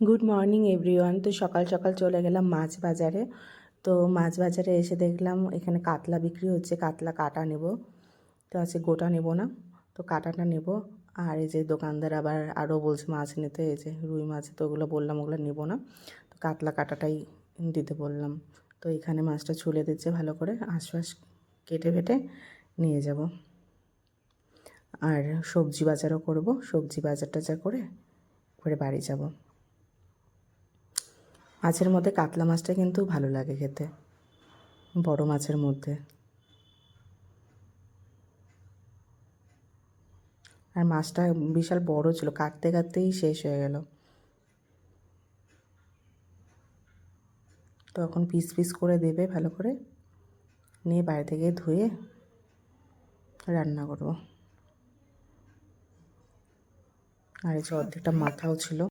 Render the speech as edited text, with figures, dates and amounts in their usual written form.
Good morning everyone. তো সকাল সকাল চলে গেলাম মাছ বাজারে। তো মাছ বাজারে এসে দেখলাম এখানে কাতলা বিক্রি হচ্ছে, কাতলা কাটা নেব। তো আছে গোটা নেব না, তো কাটাটা নেব। আর এই যে দোকানদার আবার আরও বলছে মাছ নিতে, এই যে রুই মাছ, তো ওগুলো বললাম ওগুলো নেব না, তো কাতলা কাটাটাই দিতে বললাম। তো এখানে মাছটা ছুলে দিচ্ছে ভালো করে, আশপাশ কেটে ফেটে নিয়ে যাব। আর সবজি বাজারও করব, সবজি বাজার টাজার করে বাড়ি যাব। মাছের মধ্যে কাতলা মাছটা কিন্তু ভালো লাগে খেতে, বড় মাছের মধ্যে। আর মাছটা বিশাল বড় ছিল, কাটতে কাটতেই শেষ হয়ে গেল। তো এখন পিস পিস করে দেবে ভালো করে, নিয়ে বাইরে থেকে ধুয়ে রান্না করব। আর এই যে অর্ধেকটা মাথাও ছিল।